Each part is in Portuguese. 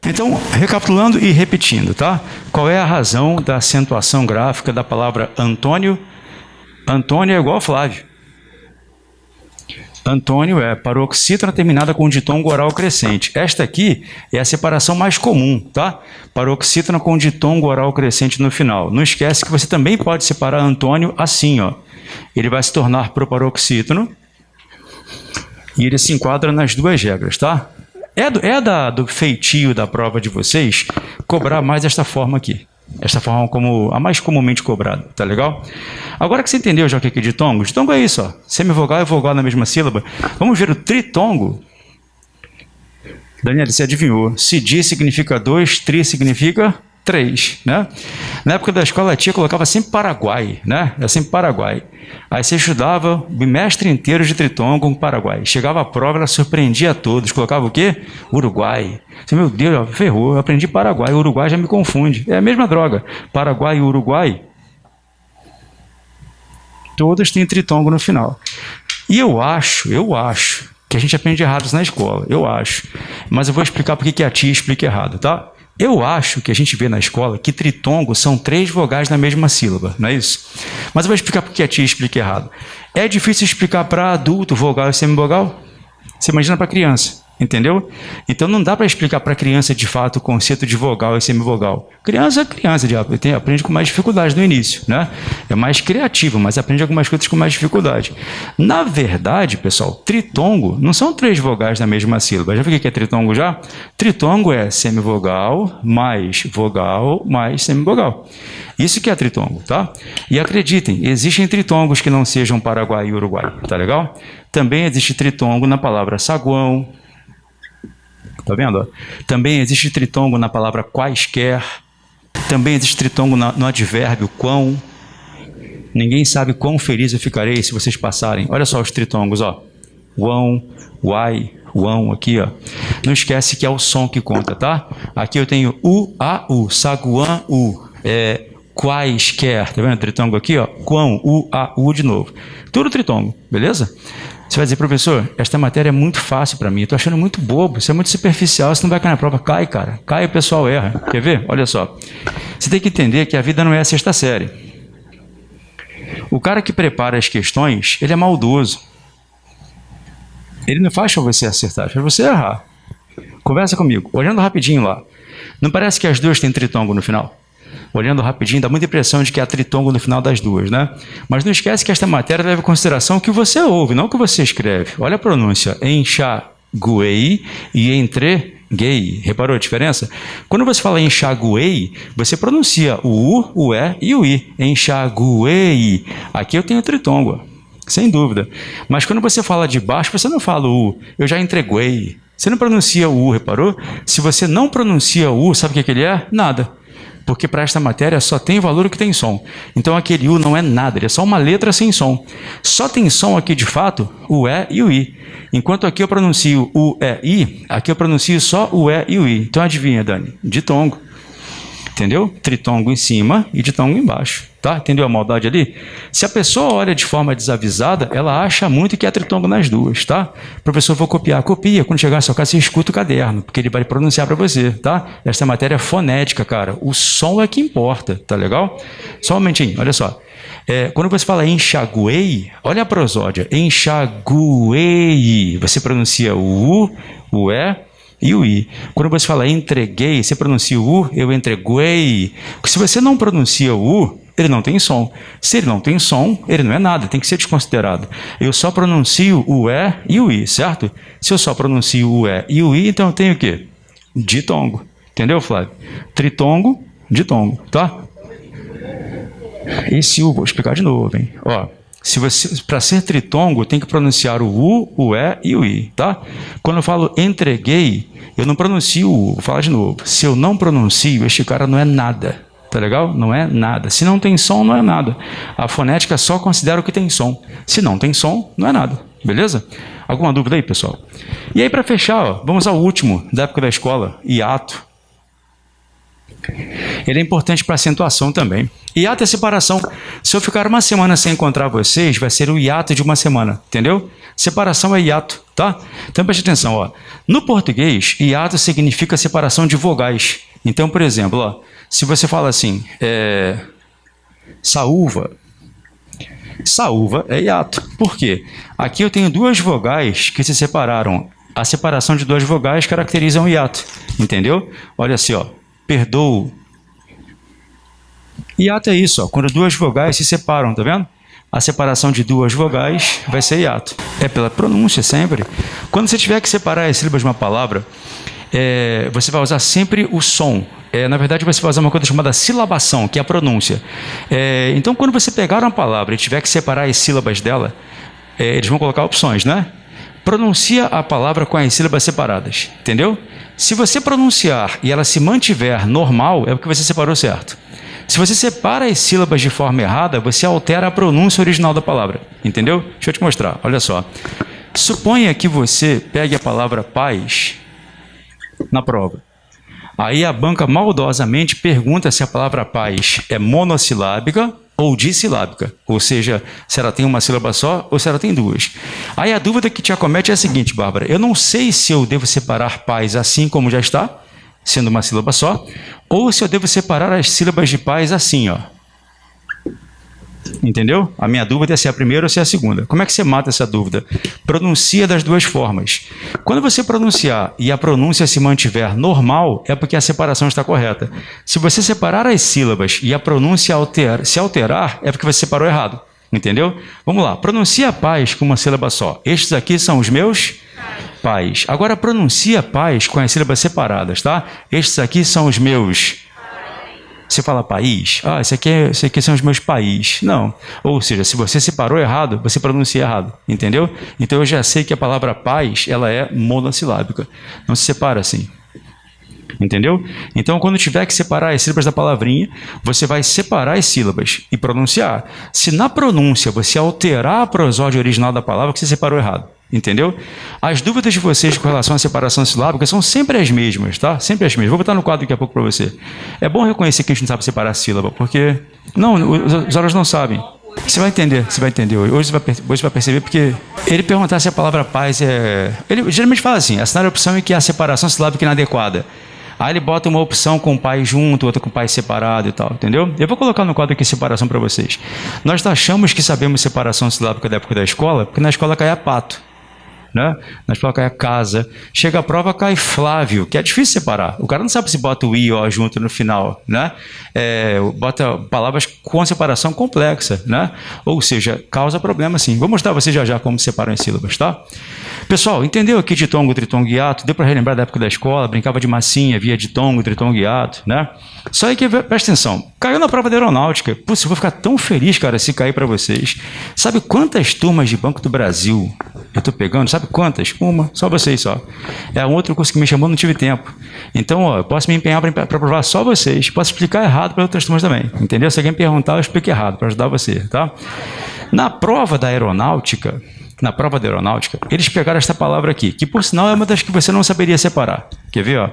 Então, recapitulando e repetindo, tá? Qual é a razão da acentuação gráfica da palavra Antônio? Antônio é igual a Flávio. Antônio é paroxítona terminada com ditongo oral crescente. Esta aqui é a separação mais comum, tá? Paroxítona com ditongo oral crescente no final. Não esquece que você também pode separar Antônio assim, ó. Ele vai se tornar proparoxítono e ele se enquadra nas duas regras, tá? Do feitio da prova de vocês cobrar mais esta forma aqui. Esta forma como a mais comumente cobrada, tá legal? Agora que você entendeu já o que é ditongo, ditongo é isso, ó, semivogal e vogal na mesma sílaba. Vamos ver o tritongo. Daniel, você adivinhou. Se di significa 2, tri significa 3, né? Na época da escola a tia colocava sempre Paraguai, né? Era sempre Paraguai. Aí você estudava o bimestre inteiro de tritongo com Paraguai. Chegava a prova, ela surpreendia a todos. Colocava o quê? Uruguai. Você, meu Deus, ferrou, eu aprendi Paraguai. Uruguai já me confunde. É a mesma droga. Paraguai e Uruguai, todas têm tritongo no final. E eu acho que a gente aprende errado isso na escola. Eu acho. Mas eu vou explicar por que a tia explica errado, tá? Eu acho que a gente vê na escola que tritongo são 3 vogais na mesma sílaba, não é isso? Mas eu vou explicar por que a tia explica errado. É difícil explicar para adulto vogal e semivogal? Você imagina para criança, entendeu? Então não dá para explicar para criança de fato o conceito de vogal e semivogal. Criança é criança, aprende com mais dificuldade no início, né? É mais criativo, mas aprende algumas coisas com mais dificuldade. Na verdade, pessoal, tritongo não são 3 vogais na mesma sílaba. Já viu o que é tritongo já? Tritongo é semivogal mais semivogal. Isso que é tritongo, tá? E acreditem, existem tritongos que não sejam Paraguai e Uruguai, tá legal? Também existe tritongo na palavra saguão. Tá vendo? Também existe tritongo na palavra quaisquer. Também existe tritongo no advérbio quão. Ninguém sabe quão feliz eu ficarei se vocês passarem. Olha só os tritongos, ó. Uão, uai, uão, aqui, ó. Não esquece que é o som que conta, tá? Aqui eu tenho u, a, u, saguã, u. Quaisquer, tá vendo o tritongo aqui, ó? Quão, u, a, u de novo. Tudo tritongo, beleza? Você vai dizer, professor, esta matéria é muito fácil para mim, eu estou achando muito bobo, isso é muito superficial, você não vai cair na prova. Cai, cara, cai, o pessoal erra. Quer ver? Olha só. Você tem que entender que a vida não é a sexta série. O cara que prepara as questões, ele é maldoso. Ele não faz para você acertar, faz para você errar. Conversa comigo, olhando rapidinho lá. Não parece que as duas têm tritongo no final? Olhando rapidinho, dá muita impressão de que há tritongo no final das duas, né? Mas não esquece que esta matéria leva em consideração o que você ouve, não o que você escreve. Olha a pronúncia, enxaguei e entreguei. Reparou a diferença? Quando você fala enxaguei, você pronuncia o U, o E e o I. Enxaguei. Aqui eu tenho tritongo, sem dúvida. Mas quando você fala de baixo, você não fala o U. Eu já entreguei. Você não pronuncia o U, reparou? Se você não pronuncia o U, sabe o que ele é? Nada. Porque para esta matéria só tem valor o que tem som. Então aquele U não é nada, ele é só uma letra sem som. Só tem som aqui de fato o E e o I. Enquanto aqui eu pronuncio o E, I, aqui eu pronuncio só o E e o I. Então adivinha, Dani? Ditongo. Entendeu? Tritongo em cima e ditongo embaixo. Tá? Entendeu a maldade ali? Se a pessoa olha de forma desavisada, ela acha muito que é tritongo nas duas, tá? Professor, vou copiar. Copia. Quando chegar na sua casa, você escuta o caderno, porque ele vai pronunciar para você, tá? Essa matéria é fonética, cara. O som é que importa, tá legal? Só um momentinho, olha só. Quando você fala enxaguei, olha a prosódia. Enxaguei. Você pronuncia o U, o E e o I. Quando você fala entreguei, você pronuncia o U, eu entreguei. Se você não pronuncia o U, ele não tem som. Se ele não tem som, ele não é nada, tem que ser desconsiderado. Eu só pronuncio o E e o I, certo? Se eu só pronuncio o E e o I, então eu tenho o quê? Ditongo. Entendeu, Flávio? Tritongo, ditongo, tá? Esse U, vou explicar de novo, hein? Ó, para ser tritongo, tem que pronunciar o U, o E e o I, tá? Quando eu falo entreguei, eu não pronuncio o U, vou falar de novo. Se eu não pronuncio, este cara não é nada. Tá legal? Não é nada. Se não tem som, não é nada. A fonética só considera o que tem som. Se não tem som, não é nada. Beleza? Alguma dúvida aí, pessoal? E aí, para fechar, ó, vamos ao último da época da escola, hiato. Ele é importante para acentuação também. Hiato é separação. Se eu ficar uma semana sem encontrar vocês, vai ser o hiato de uma semana, entendeu? Separação é hiato, tá? Então preste atenção, ó. No português, hiato significa separação de vogais. Então, por exemplo, ó, se você fala assim, saúva. Saúva é hiato. Por quê? Aqui eu tenho duas vogais que se separaram. A separação de duas vogais caracteriza um hiato, entendeu? Olha assim, ó, perdoo. Hiato é isso, ó, quando duas vogais se separam, tá vendo? A separação de duas vogais vai ser hiato. É pela pronúncia sempre. Quando você tiver que separar as sílabas de uma palavra, você vai usar sempre o som. Na verdade, você vai usar uma coisa chamada silabação, que é a pronúncia. Então, quando você pegar uma palavra e tiver que separar as sílabas dela, eles vão colocar opções, né? Pronuncia a palavra com as sílabas separadas, entendeu? Se você pronunciar e ela se mantiver normal, é porque você separou certo. Se você separa as sílabas de forma errada, você altera a pronúncia original da palavra, entendeu? Deixa eu te mostrar, olha só. Suponha que você pegue a palavra paz na prova. Aí a banca maldosamente pergunta se a palavra paz é monossilábica ou dissilábica, ou seja, se ela tem uma sílaba só ou se ela tem duas. Aí a dúvida que te acomete é a seguinte, Bárbara, eu não sei se eu devo separar paz assim como já está, sendo uma sílaba só, ou se eu devo separar as sílabas de paz assim, ó. Entendeu? A minha dúvida é se é a primeira ou se é a segunda. Como é que você mata essa dúvida? Pronuncia das duas formas. Quando você pronunciar e a pronúncia se mantiver normal, é porque a separação está correta. Se você separar as sílabas e a pronúncia se alterar, é porque você separou errado. Entendeu? Vamos lá. Pronuncia paz com uma sílaba só. Estes aqui são os meus pais. Agora pronuncia paz com as sílabas separadas, tá? Estes aqui são os meus. Você fala país, esse aqui são os meus país. Não. Ou seja, se você separou errado, você pronuncia errado, entendeu? Então eu já sei que a palavra paz, ela é monossilábica. Não se separa assim. Entendeu? Então, quando tiver que separar as sílabas da palavrinha, você vai separar as sílabas e pronunciar. Se na pronúncia você alterar a prosódia original da palavra, que você separou errado. Entendeu? As dúvidas de vocês com relação à separação silábica são sempre as mesmas, tá? Sempre as mesmas. Vou botar no quadro daqui a pouco para você. É bom reconhecer que a gente não sabe separar a sílaba, porque... Não, os alunos não sabem. Você vai entender, Hoje você vai perceber, porque ele perguntar se a palavra paz é... Ele geralmente fala assim, assinar a opção em que a separação silábica é inadequada. Aí ele bota uma opção com o pai junto, outra com o pai separado e tal, entendeu? Eu vou colocar no quadro aqui separação para vocês. Nós achamos que sabemos separação silábica da época da escola, porque na escola caía pato. Né? Na escola cai a casa, chega a prova, cai Flávio, que é difícil separar. O cara não sabe se bota o I ou O junto no final, né? Bota palavras com separação complexa, né? Ou seja, causa problema sim. Vou mostrar a vocês já como separam as sílabas, tá? Pessoal, entendeu aqui ditongo, tritongo e hiato? Deu para relembrar da época da escola, brincava de massinha, via ditongo, tritongo e hiato, né? Só aí que presta atenção, caiu na prova da aeronáutica. Putz, eu vou ficar tão feliz, cara, se cair para vocês. Sabe quantas turmas de Banco do Brasil eu tô pegando? Sabe quantas? Uma, só vocês só. É um outro curso que me chamou, não tive tempo. Então, ó, eu posso me empenhar para provar só vocês. Posso explicar errado para outras turmas também. Entendeu? Se alguém perguntar, eu explico errado para ajudar você, tá? Na prova da aeronáutica, eles pegaram esta palavra aqui, que por sinal é uma das que você não saberia separar. Quer ver, ó?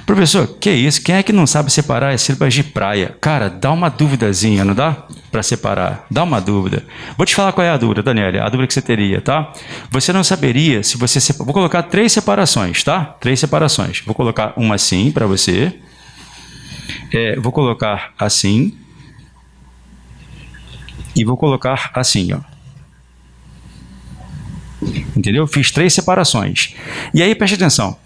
Professor, que isso? Quem é que não sabe separar as sílabas de praia? Cara, dá uma duvidazinha, não dá? Para separar. Dá uma dúvida. Vou te falar qual é a dúvida, Daniela. A dúvida que você teria, tá? Você não saberia se você... Vou colocar 3 separações, tá? 3 separações. Vou colocar uma assim para você. Vou colocar assim. E vou colocar assim, ó. Entendeu? Fiz 3 separações. E aí, preste atenção.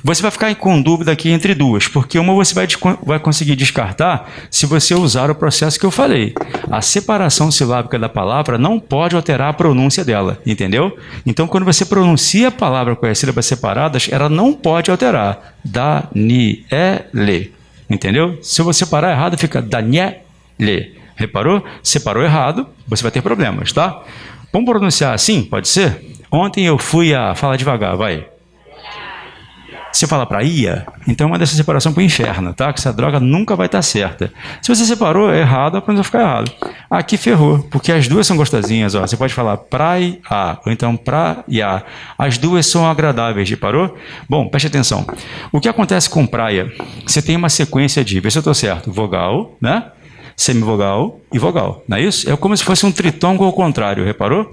Você vai ficar com dúvida aqui entre duas, porque uma você vai conseguir descartar se você usar o processo que eu falei. A separação silábica da palavra não pode alterar a pronúncia dela, entendeu? Então, quando você pronuncia a palavra com as sílabas separadas, ela não pode alterar. Daniele, entendeu? Se você separar errado, fica Daniele. Reparou? Separou errado, você vai ter problemas, tá? Vamos pronunciar assim? Pode ser? Ontem eu fui a... Fala devagar, vai. Você fala para ia, então manda essa separação para o inferno, tá? Que essa droga nunca vai estar certa. Se você separou errado, a pronúncia vai ficar errado. Aqui ferrou, porque as duas são gostosinhas, ó. Você pode falar praia, ou então praia. As duas são agradáveis, reparou? Bom, preste atenção. O que acontece com praia? Você tem uma sequência de, vê se eu estou certo, vogal, né? Semivogal e vogal, não é isso? É como se fosse um tritongo ao contrário, reparou?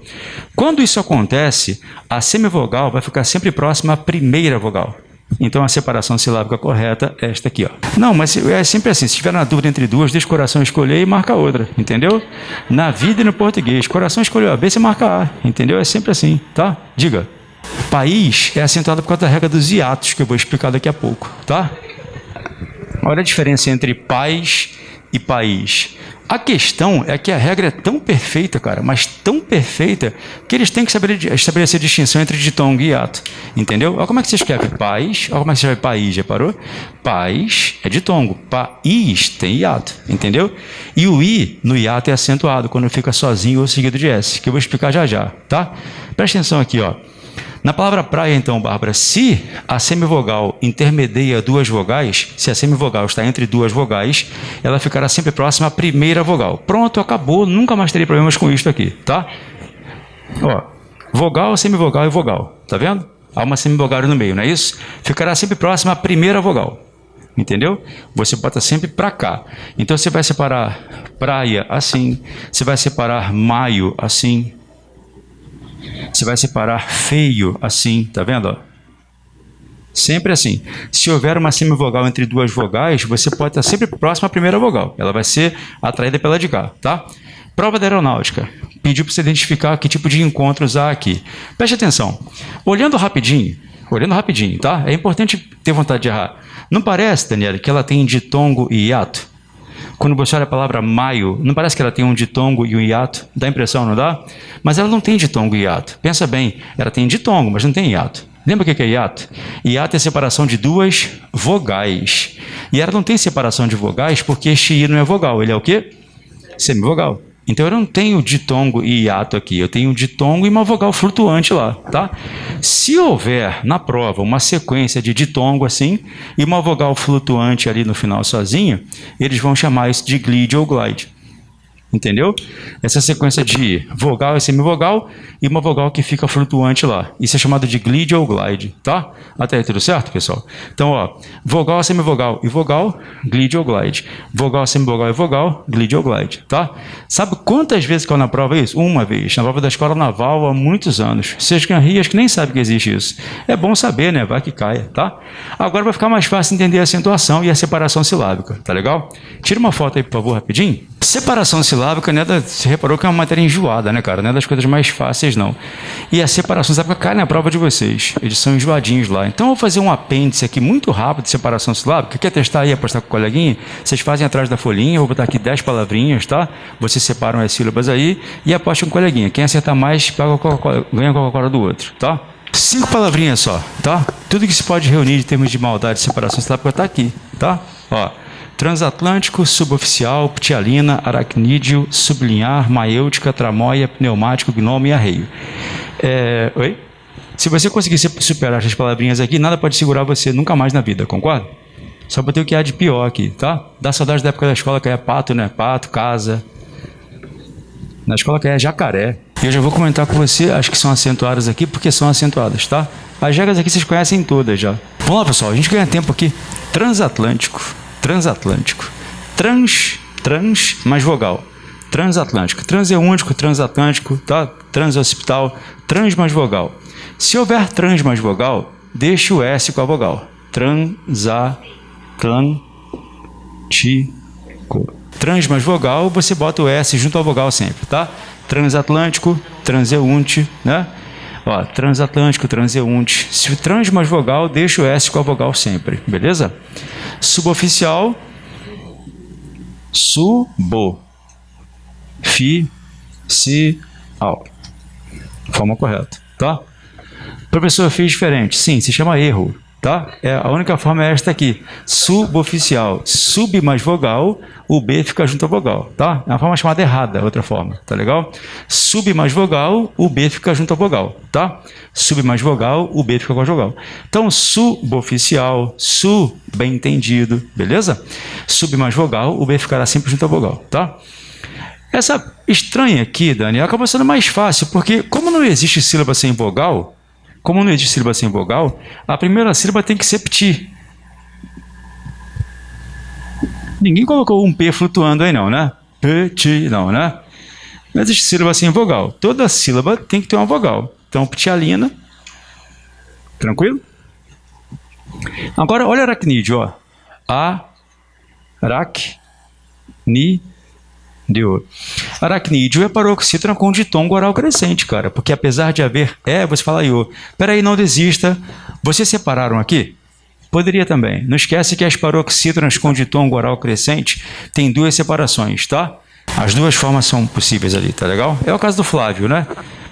Quando isso acontece, a semivogal vai ficar sempre próxima à primeira vogal. Então a separação silábica correta é esta aqui, ó. Não, mas é sempre assim, se tiver na dúvida entre duas, deixa o coração escolher e marca outra, entendeu? Na vida e no português, coração escolheu a B, você marca A, entendeu? É sempre assim, tá? Diga. País é acentuado por causa da regra dos hiatos, que eu vou explicar daqui a pouco, tá? Olha a diferença entre paz e país. A questão é que a regra é tão perfeita, cara, mas tão perfeita, que eles têm que estabelecer distinção entre ditongo e hiato. Entendeu? Olha como é que você escreve paz, olha como é que você escreve país, reparou? Paz é ditongo, país tem hiato, entendeu? E o i no hiato é acentuado, quando fica sozinho ou seguido de S, que eu vou explicar já já, tá? Presta atenção aqui, ó. Na palavra praia, então, Bárbara, se a semivogal intermedia duas vogais, se a semivogal está entre duas vogais, ela ficará sempre próxima à primeira vogal. Pronto, acabou, nunca mais terei problemas com isto aqui, tá? Ó, vogal, semivogal e vogal, tá vendo? Há uma semivogal no meio, não é isso? Ficará sempre próxima à primeira vogal, entendeu? Você bota sempre para cá. Então você vai separar praia assim, você vai separar maio assim, você vai separar feio assim, tá vendo? Ó? Sempre assim. Se houver uma semivogal entre duas vogais, você pode estar sempre próximo à primeira vogal. Ela vai ser atraída pela de cá, tá? Prova da aeronáutica. Pediu para você identificar que tipo de encontro usar aqui. Preste atenção. Olhando rapidinho, tá? É importante ter vontade de errar. Não parece, Daniela, que ela tem ditongo e hiato? Quando você olha a palavra maio, não parece que ela tem um ditongo e um hiato? Dá impressão, não dá? Mas ela não tem ditongo e hiato. Pensa bem, ela tem ditongo, mas não tem hiato. Lembra o que é hiato? Hiato é separação de duas vogais. E ela não tem separação de vogais porque este i não é vogal. Ele é o quê? Semivogal. Então eu não tenho ditongo e hiato aqui, eu tenho ditongo e uma vogal flutuante lá, tá? Se houver na prova uma sequência de ditongo assim e uma vogal flutuante ali no final sozinho, eles vão chamar isso de glide ou glide. Entendeu? Essa sequência de vogal e semivogal e uma vogal que fica flutuante lá. Isso é chamado de glide ou glide, tá? Até aí tudo certo, pessoal? Então, ó, vogal, semivogal e vogal, glide ou glide. Vogal, semivogal e vogal, glide ou glide, tá? Sabe quantas vezes caiu na prova isso? Uma vez, na prova da Escola Naval há muitos anos. Vocês que ri, acho que nem sabem que existe isso. É bom saber, né? Vai que caia, tá? Agora vai ficar mais fácil entender a acentuação e a separação silábica, tá legal? Tira uma foto aí, por favor, rapidinho. Separação silábica, né, você reparou que é uma matéria enjoada, né, cara? Não é das coisas mais fáceis, não. E a separação silábica cai na prova de vocês. Eles são enjoadinhos lá. Então, eu vou fazer um apêndice aqui muito rápido de separação silábica. Quer testar aí, apostar com o coleguinha? Vocês fazem atrás da folhinha, eu vou botar aqui 10 palavrinhas, tá? Vocês separam as sílabas aí e apostam com o coleguinha. Quem acertar mais, ganha a Coca-Cola do outro, tá? 5 palavrinhas só, tá? Tudo que se pode reunir em termos de maldade de separação silábica tá aqui, tá? Ó. Transatlântico, suboficial, ptialina, aracnídeo, sublinhar, maêutica, tramóia, pneumático, gnomo e arreio. Oi? Se você conseguir superar essas palavrinhas aqui, nada pode segurar você nunca mais na vida, concorda? Só botei o que há de pior aqui, tá? Dá saudade da época da escola que é pato, né? Pato, casa. Na escola que é jacaré. Eu já vou comentar com você, acho que são acentuadas aqui, porque são acentuadas, tá? As regras aqui vocês conhecem todas já. Vamos lá, pessoal, a gente ganha tempo aqui. Transatlântico. Transatlântico. Trans mais vogal. Transatlântico. Transeúntico, transatlântico, tá? Transhospital, trans mais vogal. Se houver trans mais vogal, deixe o S com a vogal. Transatlântico. Trans mais vogal, você bota o S junto à vogal sempre, tá? Transatlântico, transeunte, né? Ó, transatlântico, transeunte. Se o trans mais vogal, deixa o S com a vogal sempre, beleza? Suboficial, subo, fi, si, al. Forma correta, tá? Professor, eu fiz diferente. Sim, se chama erro. Tá? A única forma é esta aqui, suboficial, sub mais vogal, o B fica junto à vogal, tá? É uma forma chamada errada, outra forma, tá legal? Sub mais vogal, o B fica junto à vogal, tá? Sub mais vogal, o B fica com a vogal. Então, suboficial, su, bem entendido, beleza? Sub mais vogal, o B ficará sempre junto à vogal, tá? Essa estranha aqui, Dani, acaba sendo mais fácil, porque como não existe sílaba sem vogal, a primeira sílaba tem que ser pti. Ninguém colocou um P flutuando aí não, né? Pti, não, né? Não existe sílaba sem vogal. Toda sílaba tem que ter uma vogal. Então, ptialina. Tranquilo? Agora, olha aracnídeo, ó. Aracnídeo. Aracnídeo é paroxítona com ditongo oral crescente, cara. Porque apesar de haver você fala iô. Peraí, não desista. Vocês separaram aqui? Poderia também. Não esquece que as paroxítonas com ditongo oral crescente tem duas separações, tá? As duas formas são possíveis ali, tá legal? É o caso do Flávio, né?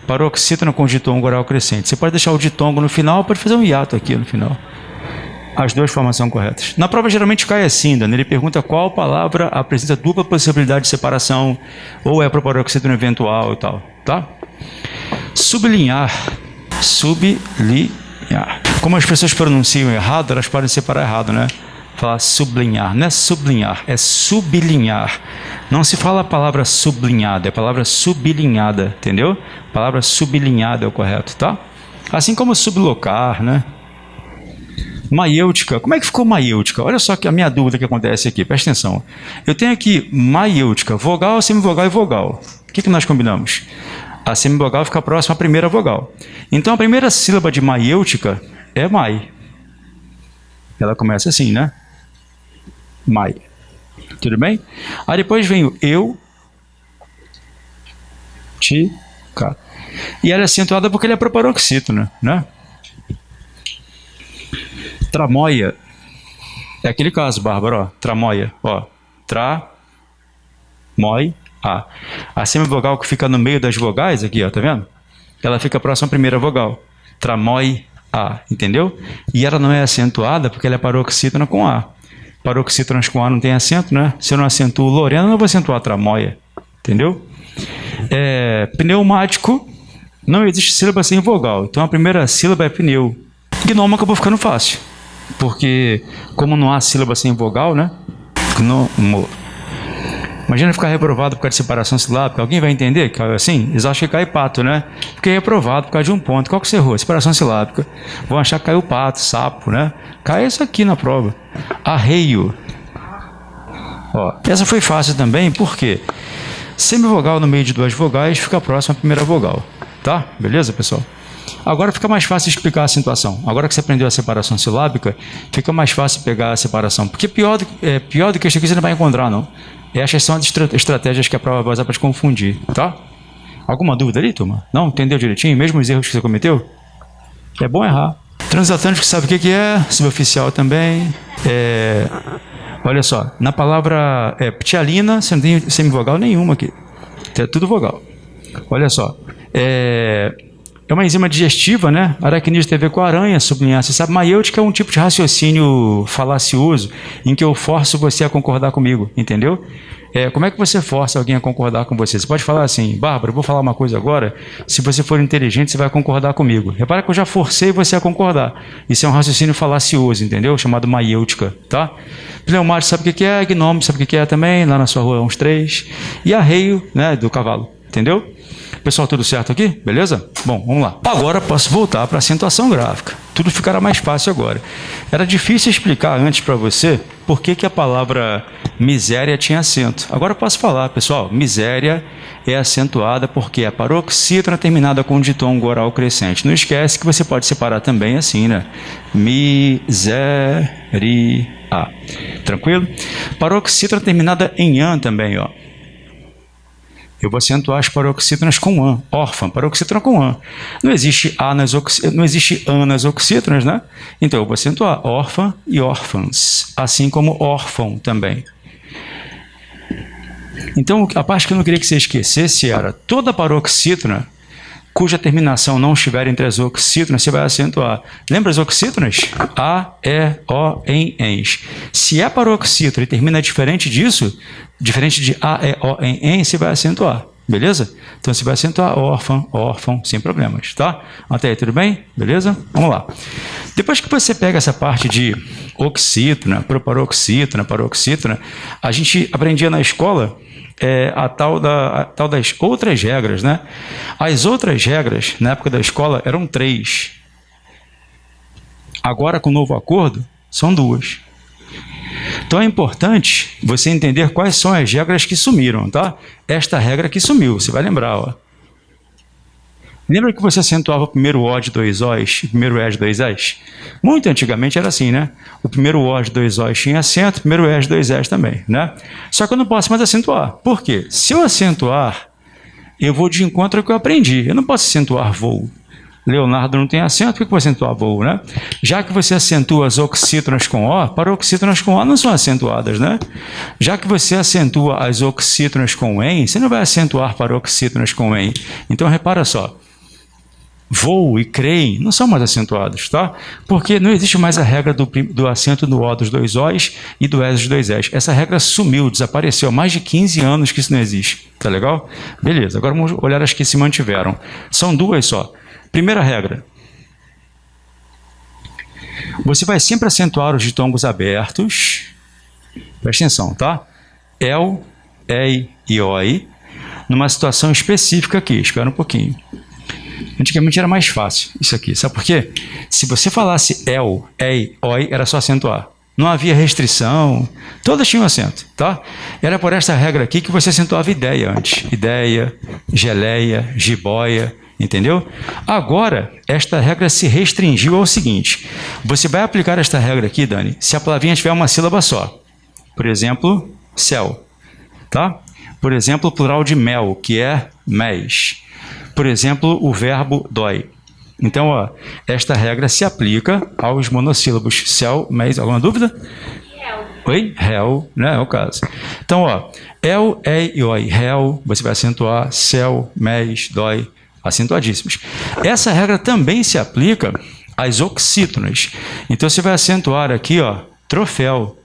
Paroxítona com ditongo oral crescente. Você pode deixar o ditongo no final, pode fazer um hiato aqui no final. As duas formas são corretas. Na prova geralmente cai assim, Dani. Ele pergunta qual palavra apresenta dupla possibilidade de separação ou é para paroxítona eventual e tal, tá? Sublinhar. Como as pessoas pronunciam errado, elas podem separar errado, né? Falar sublinhar, não é sublinhar, é sublinhar. Não se fala a palavra sublinhada, é a palavra sublinhada, entendeu? A palavra sublinhada é o correto, tá? Assim como sublocar, né? Maiêutica, como é que ficou maiêutica? Olha só que a minha dúvida que acontece aqui, presta atenção. Eu tenho aqui maiêutica, vogal, semivogal e vogal. O que nós combinamos? A semivogal fica próxima à primeira vogal. Então a primeira sílaba de maiêutica é mai. Ela começa assim, né? Mai. Tudo bem? Aí depois vem o eu, ti, cá. E ela é acentuada porque ele é proparoxítona, né? Tramóia. É aquele caso, Bárbara, ó. Tramóia, ó. Moi, a. A semivogal que fica no meio das vogais aqui, ó, tá vendo? Ela fica próxima à primeira vogal. Tramói, a, entendeu? E ela não é acentuada porque ela é paroxítona com a. Paroxítonas com a não tem acento, né? Se eu não acentuo Lorena, eu não vou acentuar tramóia, entendeu? Pneumático, não existe sílaba sem vogal. Então a primeira sílaba é pneu. Gnomo acabou ficando fácil. Porque, como não há sílaba sem vogal, né? Gnomo. Imagina ficar reprovado por causa de separação silábica. Alguém vai entender? Assim, eles acham que cai pato, né? Fiquei reprovado por causa de um ponto. Qual que você errou? Separação silábica. Vão achar que caiu pato, sapo, né? Cai isso aqui na prova. Arreio. Ó, essa foi fácil também, por quê? Semivogal no meio de duas vogais fica próximo à primeira vogal. Tá? Beleza, pessoal? Agora fica mais fácil explicar a situação. Agora que você aprendeu a separação silábica, fica mais fácil pegar a separação. Porque pior do que isso aqui você não vai encontrar, não. Essas são as estratégias que a prova vai usar para te confundir, tá? Alguma dúvida ali, turma? Não? Entendeu direitinho? Mesmo os erros que você cometeu? É bom errar. Transatlântico sabe o que é? Suboficial também. Olha só, na palavra ptialina, você não tem semivogal nenhuma aqui. É tudo vogal. Olha só. É uma enzima digestiva, né? Aracnídeo tem a ver com aranha, sublinhar. Você sabe, maiêutica é um tipo de raciocínio falacioso em que eu forço você a concordar comigo, entendeu? Como é que você força alguém a concordar com você? Você pode falar assim, Bárbara, eu vou falar uma coisa agora, se você for inteligente, você vai concordar comigo. Repara que eu já forcei você a concordar. Isso é um raciocínio falacioso, entendeu? Chamado maiêutica, tá? Pneumático sabe o que é, gnomo sabe o que é também, lá na sua rua uns 3. E arreio, né, do cavalo, entendeu? Pessoal, tudo certo aqui? Beleza? Bom, vamos lá. Agora posso voltar para a acentuação gráfica. Tudo ficará mais fácil agora. Era difícil explicar antes para você por que a palavra miséria tinha acento. Agora eu posso falar, pessoal. Miséria é acentuada porque a paroxítona terminada com ditongo oral crescente. Não esquece que você pode separar também assim, né? Miséria. Tranquilo? Paroxítona terminada em an também, ó. Eu vou acentuar as paroxítonas com an. Órfã, paroxítona com an. Não existe an nas oxítonas, né? Então eu vou acentuar órfã e órfãs, assim como órfão também. Então a parte que eu não queria que você esquecesse era toda paroxítona cuja terminação não estiver entre as oxítonas, você vai acentuar. Lembra as oxítonas? A, E, O, em, ens. Se é paroxítona e termina diferente disso, diferente de A, E, O, em, você vai acentuar. Beleza? Então você vai acentuar órfão, órfão, sem problemas, tá? Até aí, tudo bem? Beleza? Vamos lá. Depois que você pega essa parte de oxítona, proparoxítona, paroxítona, a gente aprendia na escola a tal das outras regras, né? As outras regras, na época da escola, eram 3. Agora, com o novo acordo, são 2. Então é importante você entender quais são as regras que sumiram, tá? Esta regra que sumiu, você vai lembrar, ó. Lembra que você acentuava o primeiro O de 2 Os e o primeiro E de 2 Es? Muito antigamente era assim, né? O primeiro O de 2 Os tinha acento, o primeiro E de 2 Es também, né? Só que eu não posso mais acentuar. Por quê? Se eu acentuar, eu vou de encontro ao que eu aprendi. Eu não posso acentuar voo. Leonardo não tem acento, por que eu vou acentuar voo, né? Já que você acentua as oxítonas com O, paroxítonas com O não são acentuadas, né? Já que você acentua as oxítonas com em, você não vai acentuar paroxítonas com em. Então, repara só. Voo e creem não são mais acentuados, tá? Porque não existe mais a regra do acento no O dos 2 Os e do S dos 2 Es. Essa regra sumiu, desapareceu. Há mais de 15 anos que isso não existe. Tá legal? Beleza, agora vamos olhar as que se mantiveram. São 2 só. Primeira regra. Você vai sempre acentuar os ditongos abertos. Presta atenção, tá? El, ei e oi. Numa situação específica aqui. Espera um pouquinho. Antigamente era mais fácil isso aqui. Sabe por quê? Se você falasse el, ei, oi, era só acentuar. Não havia restrição. Todas tinham acento, tá? Era por esta regra aqui que você acentuava ideia antes. Ideia, geleia, jiboia. Entendeu? Agora, esta regra se restringiu ao seguinte. Você vai aplicar esta regra aqui, Dani, se a palavrinha tiver uma sílaba só. Por exemplo, céu. Tá? Por exemplo, o plural de mel, que é mês. Por exemplo, o verbo dói. Então, ó, esta regra se aplica aos monossílabos céu, mês. Alguma dúvida? Oi? Réu, né? É o caso. Então, ó, el, ei e oi. Réu, você vai acentuar céu, mês, dói. Acentuadíssimos. Essa regra também se aplica às oxítonas. Então, você vai acentuar aqui, ó, troféu.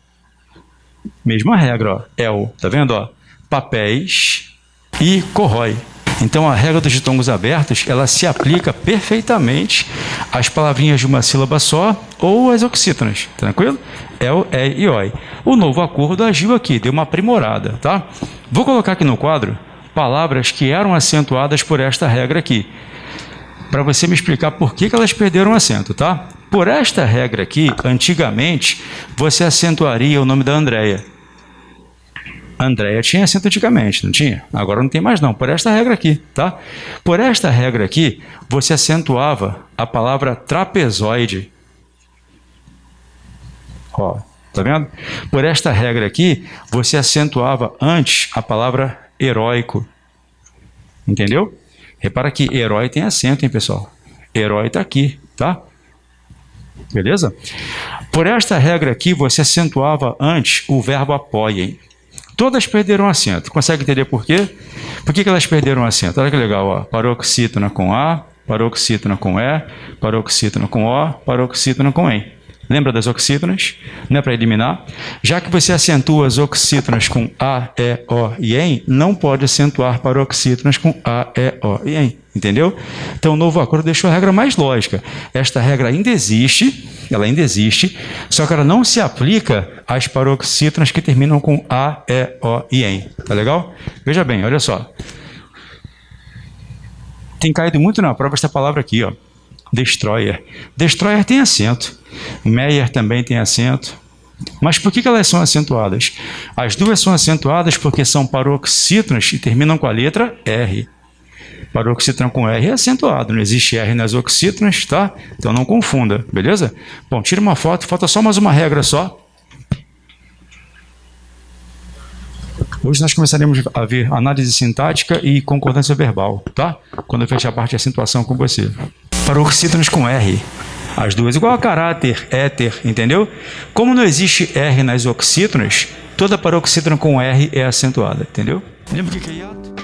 Mesma regra, ó, el, tá vendo, ó? Papéis e corrói. Então, a regra dos ditongos abertos, ela se aplica perfeitamente às palavrinhas de uma sílaba só ou às oxítonas, tranquilo? El, ei e oi. O novo acordo agiu aqui, deu uma aprimorada, tá? Vou colocar aqui no quadro palavras que eram acentuadas por esta regra aqui, para você me explicar por que elas perderam acento, tá? Por esta regra aqui, antigamente, você acentuaria o nome da Andréia. Andréia tinha acento antigamente, não tinha? Agora não tem mais não, por esta regra aqui, tá? Por esta regra aqui, você acentuava a palavra trapezoide. Ó, tá vendo? Por esta regra aqui, você acentuava antes a palavra heróico. Entendeu? Repara que herói tem acento, hein, pessoal? Herói está aqui, tá? Beleza? Por esta regra aqui, você acentuava antes o verbo apoiem. Todas perderam acento. Consegue entender por quê? Por que elas perderam acento? Olha que legal, ó. Paroxítona com A, paroxítona com E, paroxítona com O, paroxítona com em. Lembra das oxítonas? Não é para eliminar? Já que você acentua as oxítonas com A, E, O e em, não pode acentuar paroxítonas com A, E, O e em. Entendeu? Então, o novo acordo deixou a regra mais lógica. Esta regra ainda existe, só que ela não se aplica às paroxítonas que terminam com A, E, O e em. Tá legal? Veja bem, olha só. Tem caído muito na prova essa palavra aqui, ó. Destroyer. Destroyer tem acento. Meyer também tem acento. Mas por que elas são acentuadas? As duas são acentuadas porque são paroxítonas e terminam com a letra R. Paroxítona com R é acentuado, não existe R nas oxítonas, tá? Então não confunda, beleza? Bom, tira uma foto, falta só mais uma regra só. Hoje nós começaremos a ver análise sintática e concordância verbal, tá? Quando eu fechar a parte de acentuação com você. Paroxítonas com R. As duas, igual a caráter, éter, entendeu? Como não existe R nas oxítonas, toda paroxítona com R é acentuada, entendeu? Lembra o que é hiato?